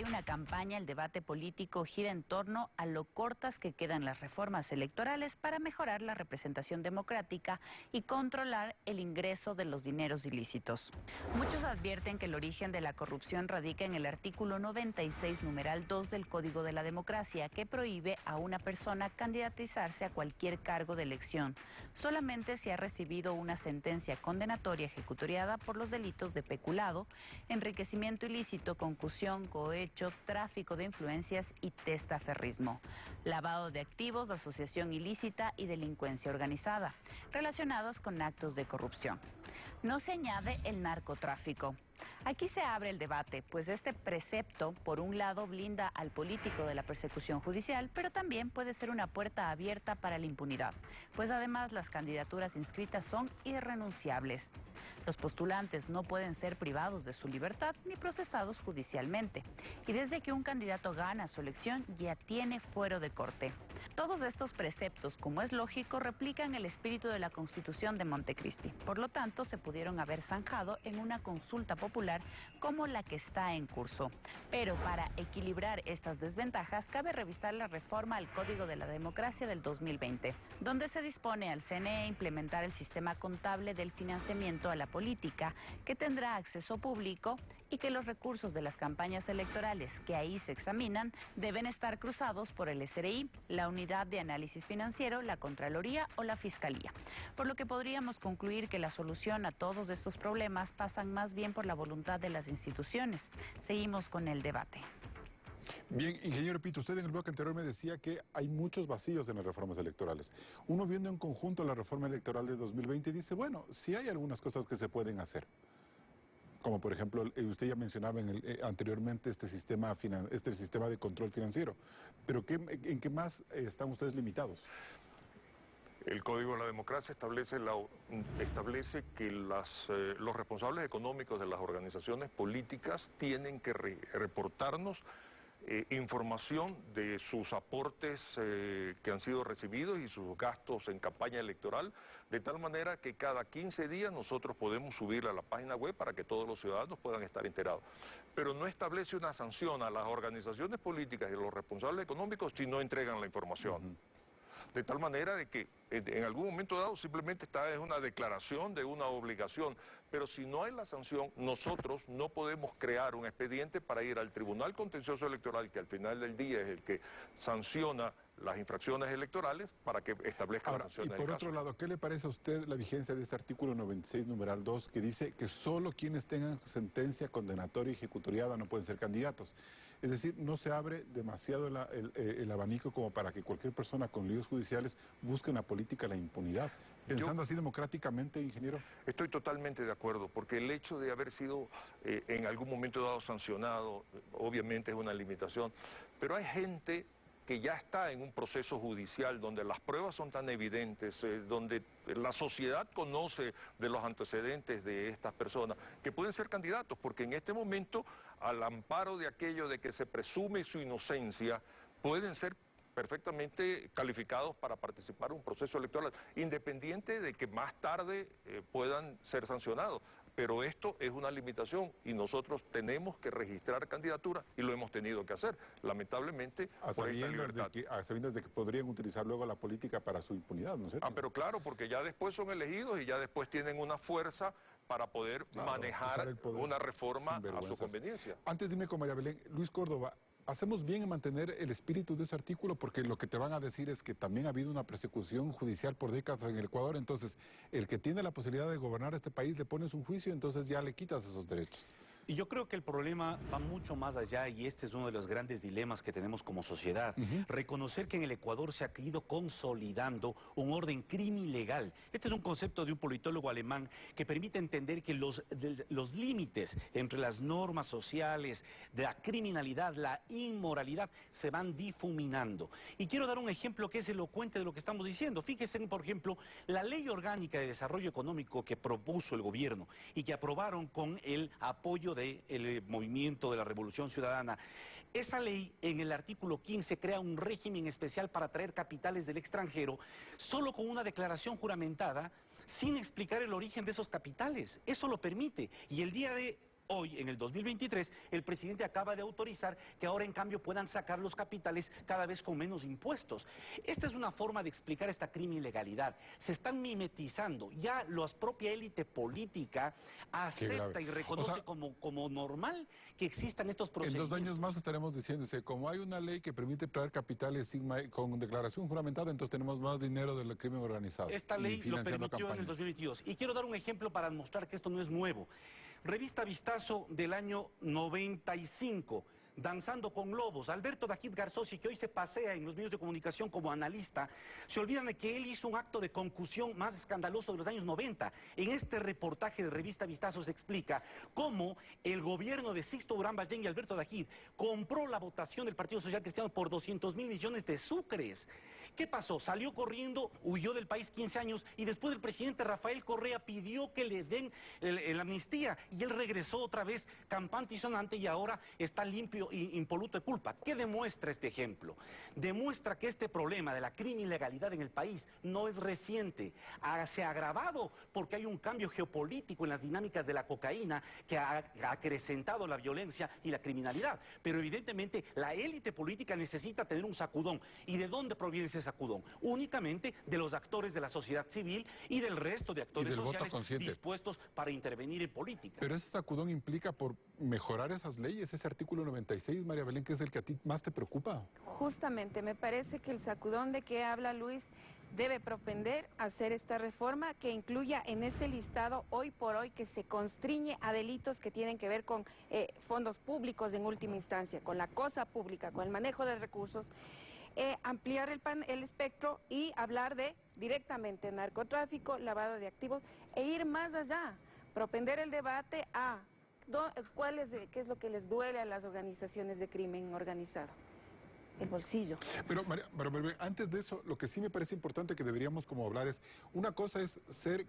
hay una campaña, el debate político gira en torno a lo cortas que quedan las reformas electorales para mejorar la representación democrática y controlar el ingreso de los dineros ilícitos. Muchos advierten que el origen de la corrupción radica en el artículo 96, numeral 2 del Código de la Democracia, que prohíbe a una persona candidatizarse a cualquier cargo de elección, solamente si ha recibido una sentencia condenatoria ejecutoriada por los delitos de peculado, enriquecimiento ilícito, concusión, cohecho, tráfico de influencias y testaferrismo, lavado de activos, asociación ilícita y delincuencia organizada, relacionadas con actos de corrupción. No se añade el narcotráfico. Aquí se abre el debate, pues este precepto, por un lado, blinda al político de la persecución judicial, pero también puede ser una puerta abierta para la impunidad, pues además las candidaturas inscritas son irrenunciables. Los postulantes no pueden ser privados de su libertad ni procesados judicialmente. Y desde que un candidato gana su elección, ya tiene fuero de corte. Todos estos preceptos, como es lógico, replican el espíritu de la Constitución de Montecristi. Por lo tanto, se pudieron haber zanjado en una consulta popular como la que está en curso. Pero para equilibrar estas desventajas, cabe revisar la reforma al Código de la Democracia del 2020, donde se dispone al CNE implementar el sistema contable del financiamiento a la política, que tendrá acceso público, y que los recursos de las campañas electorales que ahí se examinan deben estar cruzados por el SRI, la Unidad de Análisis Financiero, la Contraloría o la Fiscalía. Por lo que podríamos concluir que la solución a todos estos problemas pasan más bien por la voluntad de las instituciones. Seguimos con el debate. Bien, ingeniero Pito, usted en el bloque anterior me decía que hay muchos vacíos en las reformas electorales. Uno viendo en conjunto la reforma electoral de 2020 dice, bueno, sí hay algunas cosas que se pueden hacer. Como por ejemplo, usted ya mencionaba anteriormente este sistema de control financiero. Pero ¿en qué más están ustedes limitados? El Código de la Democracia establece que los responsables económicos de las organizaciones políticas tienen que reportarnos información de sus aportes que han sido recibidos y sus gastos en campaña electoral, de tal manera que cada 15 días nosotros podemos subirla a la página web para que todos los ciudadanos puedan estar enterados. Pero no establece una sanción a las organizaciones políticas y a los responsables económicos si no entregan la información. De tal manera de que en algún momento dado simplemente es una declaración de una obligación, pero si no hay la sanción, nosotros no podemos crear un expediente para ir al Tribunal Contencioso Electoral, que al final del día es el que sanciona las infracciones electorales, para que establezca la sanción. Y por otro lado, ¿qué le parece a usted la vigencia de este artículo 96, numeral 2, que dice que solo quienes tengan sentencia condenatoria y ejecutoriada no pueden ser candidatos? Es decir, no se abre demasiado el abanico como para que cualquier persona con líos judiciales busque en la política la impunidad. Pensando así democráticamente, ingeniero. Estoy totalmente de acuerdo, porque el hecho de haber sido en algún momento dado sancionado, obviamente es una limitación, pero hay gente que ya está en un proceso judicial donde las pruebas son tan evidentes, donde la sociedad conoce de los antecedentes de estas personas, que pueden ser candidatos, porque en este momento, al amparo de aquello de que se presume su inocencia, pueden ser perfectamente calificados para participar en un proceso electoral, independiente de que más tarde puedan ser sancionados. Pero esto es una limitación y nosotros tenemos que registrar candidaturas y lo hemos tenido que hacer, lamentablemente, por esta libertad. A sabiendas de que podrían utilizar luego la política para su impunidad, ¿no es cierto? Pero claro, porque ya después son elegidos y ya después tienen una fuerza para poder manejar una reforma a su conveniencia. Antes dime con María Belén, Luis Córdoba, ¿hacemos bien en mantener el espíritu de ese artículo? Porque lo que te van a decir es que también ha habido una persecución judicial por décadas en el Ecuador, entonces el que tiene la posibilidad de gobernar este país le pones un juicio, entonces ya le quitas esos derechos. Y yo creo que el problema va mucho más allá y este es uno de los grandes dilemas que tenemos como sociedad. Reconocer que en el Ecuador se ha ido consolidando un orden crimilegal. Este es un concepto de un politólogo alemán que permite entender que los límites entre las normas sociales, de la criminalidad, la inmoralidad, se van difuminando. Y quiero dar un ejemplo que es elocuente de lo que estamos diciendo. Fíjense, por ejemplo, la Ley Orgánica de Desarrollo Económico que propuso el gobierno y que aprobaron con el apoyo del movimiento de la Revolución Ciudadana. Esa ley, en el artículo 15, crea un régimen especial para traer capitales del extranjero, solo con una declaración juramentada, sin explicar el origen de esos capitales. Eso lo permite. Y el día de hoy, en el 2023, el presidente acaba de autorizar que ahora en cambio puedan sacar los capitales cada vez con menos impuestos. Esta es una forma de explicar esta criminalidad. Se están mimetizando. Ya la propia élite política acepta y reconoce como normal que existan estos procedimientos. En 2 años más estaremos diciéndose, como hay una ley que permite traer capitales con declaración juramentada, entonces tenemos más dinero del crimen organizado. Esta ley lo permitió en el 2022. Y quiero dar un ejemplo para mostrar que esto no es nuevo. Revista Vistazo del año 95. Danzando con Lobos. Alberto Dajid Garzosi, que hoy se pasea en los medios de comunicación como analista, se olvidan de que él hizo un acto de concusión más escandaloso de los años 90. En este reportaje de Revista Vistazo se explica cómo el gobierno de Sixto Durán Ballén y Alberto Dajid compró la votación del Partido Social Cristiano por 200.000 millones de sucres. ¿Qué pasó? Salió corriendo, huyó del país 15 años y después el presidente Rafael Correa pidió que le den la amnistía y él regresó otra vez campante y sonante y ahora está limpio e impoluto de culpa. ¿Qué demuestra este ejemplo? Demuestra que este problema de la criminalidad en el país no es reciente. Se ha agravado porque hay un cambio geopolítico en las dinámicas de la cocaína que ha acrecentado la violencia y la criminalidad. Pero evidentemente la élite política necesita tener un sacudón. ¿Y de dónde proviene ese sacudón? Únicamente de los actores de la sociedad civil y del resto de actores sociales dispuestos para intervenir en política. Pero ese sacudón implica por mejorar esas leyes, ese artículo 96, María Belén, que es el que a ti más te preocupa. Justamente, me parece que el sacudón de que habla Luis debe propender a hacer esta reforma que incluya en este listado hoy por hoy que se constriñe a delitos que tienen que ver con fondos públicos en última instancia, con la cosa pública, con el manejo de recursos. Ampliar el espectro y hablar de directamente narcotráfico, lavado de activos e ir más allá, propender el debate a qué es lo que les duele a las organizaciones de crimen organizado. El bolsillo. Pero María, antes de eso, lo que sí me parece importante que deberíamos como hablar es, una cosa es ser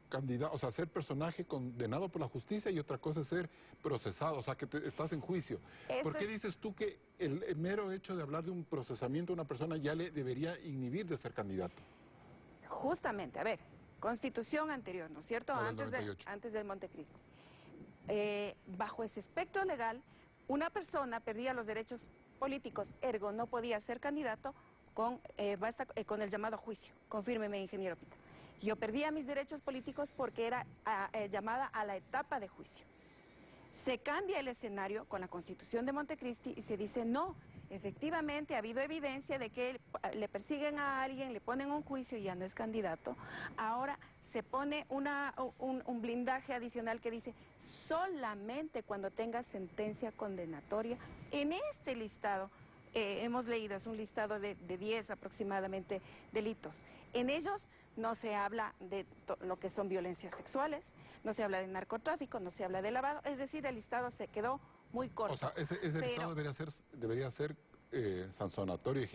candidato, o sea, ser personaje condenado por la justicia y otra cosa es ser procesado, o sea, que estás en juicio. ¿Por qué dices tú que el mero hecho de hablar de un procesamiento a una persona ya le debería inhibir de ser candidato? Justamente, a ver, constitución anterior, ¿no es cierto? Antes del Montecristi. Bajo ese espectro legal, una persona perdía los derechos políticos, ergo no podía ser candidato con el llamado juicio. Confírmeme, ingeniero Pita. Yo perdía mis derechos políticos porque era llamada a la etapa de juicio. Se cambia el escenario con la Constitución de Montecristi y se dice no, efectivamente ha habido evidencia de que le persiguen a alguien, le ponen un juicio y ya no es candidato. Ahora se pone un blindaje adicional que dice solamente cuando tenga sentencia condenatoria. En este listado, hemos leído, es un listado de 10 aproximadamente delitos. En ellos no se habla de lo que son violencias sexuales, no se habla de narcotráfico, no se habla de lavado, es decir, el listado se quedó muy corto. O sea, ese listado debería ser sancionatorio,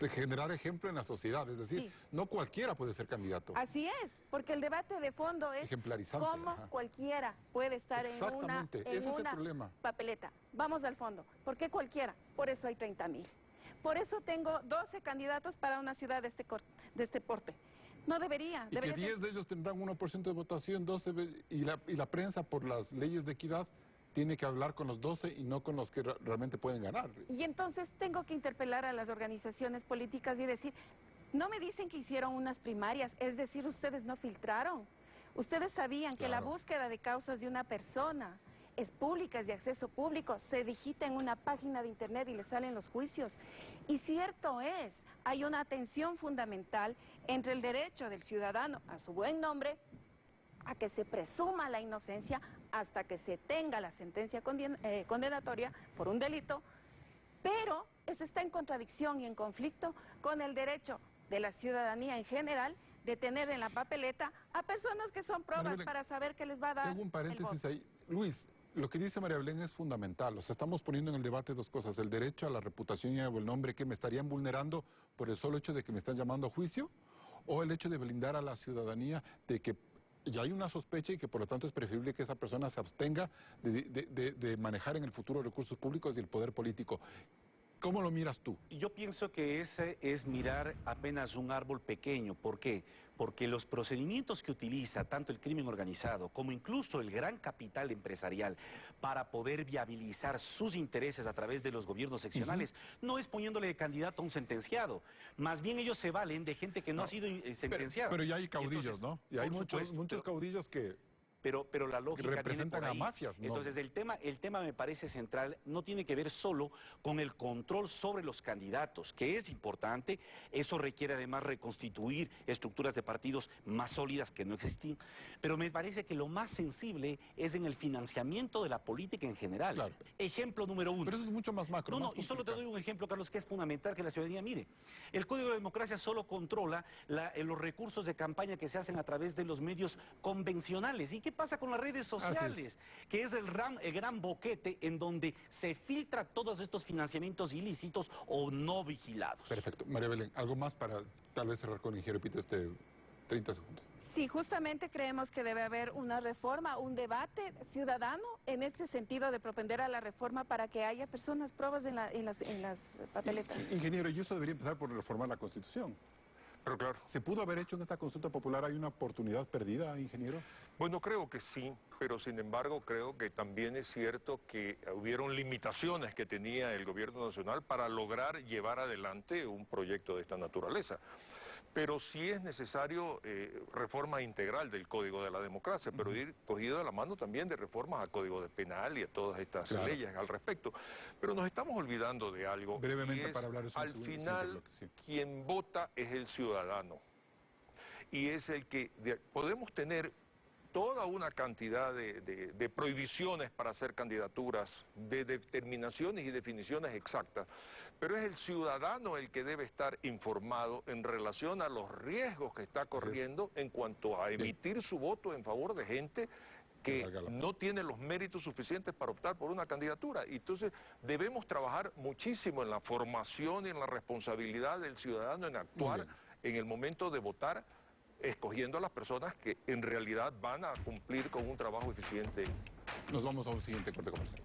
generar ejemplo en la sociedad, es decir, no cualquiera puede ser candidato. Así es, porque el debate de fondo es cómo cualquiera puede estar en una papeleta. Vamos al fondo, ¿por qué cualquiera? Por eso hay 30.000. Por eso tengo 12 candidatos para una ciudad de este porte. No debería. Y que 10 de ellos tendrán 1% de votación, 12, y la prensa por las leyes de equidad tiene que hablar con los 12 y no con los que realmente pueden ganar. Y entonces tengo que interpelar a las organizaciones políticas y decir, no me dicen que hicieron unas primarias, es decir, ustedes no filtraron. Ustedes sabían que la búsqueda de causas de una persona es pública, es de acceso público, se digita en una página de internet y le salen los juicios. Y cierto es, hay una tensión fundamental entre el derecho del ciudadano a su buen nombre, a que se presuma la inocencia hasta que se tenga la sentencia condenatoria por un delito, pero eso está en contradicción y en conflicto con el derecho de la ciudadanía en general de tener en la papeleta a personas que son pruebas para saber qué les va a dar. Tengo un paréntesis ahí. Luis, lo que dice María Belén es fundamental. O sea, estamos poniendo en el debate dos cosas. El derecho a la reputación y al buen nombre que me estarían vulnerando por el solo hecho de que me están llamando a juicio, o el hecho de blindar a la ciudadanía de que ya hay una sospecha y que por lo tanto es preferible que esa persona se abstenga de manejar en el futuro recursos públicos y el poder político. ¿Cómo lo miras tú? Yo pienso que ese es mirar apenas un árbol pequeño. ¿Por qué? porque los procedimientos que utiliza tanto el crimen organizado como incluso el gran capital empresarial para poder viabilizar sus intereses a través de los gobiernos seccionales, no es poniéndole de candidato a un sentenciado, más bien ellos se valen de gente que no ha sido sentenciada. Pero ya hay caudillos, ¿no? Y hay muchos caudillos que... Pero la lógica representan viene por ahí. a mafias, ¿no? Entonces el tema me parece central, no tiene que ver solo con el control sobre los candidatos, que es importante, eso requiere además reconstituir estructuras de partidos más sólidas que no existían, pero me parece que lo más sensible es en el financiamiento de la política en general. Claro. Ejemplo número 1. Pero eso es mucho más macro. Y solo te doy un ejemplo, Carlos, que es fundamental que la ciudadanía mire. El Código de Democracia solo controla los recursos de campaña que se hacen a través de los medios convencionales. ¿Y qué pasa con las redes sociales? Que es el gran boquete en donde se filtra todos estos financiamientos ilícitos o no vigilados. Perfecto. María Belén, ¿algo más para tal vez cerrar con el ingeniero Pito 30 segundos? Sí, justamente creemos que debe haber una reforma, un debate ciudadano en este sentido de propender a la reforma para que haya personas probas en las papeletas. Ingeniero, y eso debería empezar por reformar la Constitución. Pero claro. ¿Se pudo haber hecho en esta consulta popular? ¿Hay una oportunidad perdida, ingeniero? Bueno, creo que sí, pero sin embargo creo que también es cierto que hubieron limitaciones que tenía el gobierno nacional para lograr llevar adelante un proyecto de esta naturaleza. Pero sí es necesario reforma integral del Código de la Democracia, pero ir cogido de la mano también de reformas al Código de Penal y a todas estas leyes al respecto. Pero nos estamos olvidando de algo. Brevemente, para hablar de eso. Al final, quien vota es el ciudadano. Y es el que podemos tener toda una cantidad de prohibiciones para hacer candidaturas, de determinaciones y definiciones exactas, pero es el ciudadano el que debe estar informado en relación a los riesgos que está corriendo en cuanto a emitir su voto en favor de gente que no tiene los méritos suficientes para optar por una candidatura. Y entonces debemos trabajar muchísimo en la formación y en la responsabilidad del ciudadano en actuar en el momento de votar, escogiendo a las personas que en realidad van a cumplir con un trabajo eficiente. Nos vamos a un siguiente corte comercial.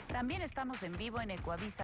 También estamos en vivo en Ecuavisa.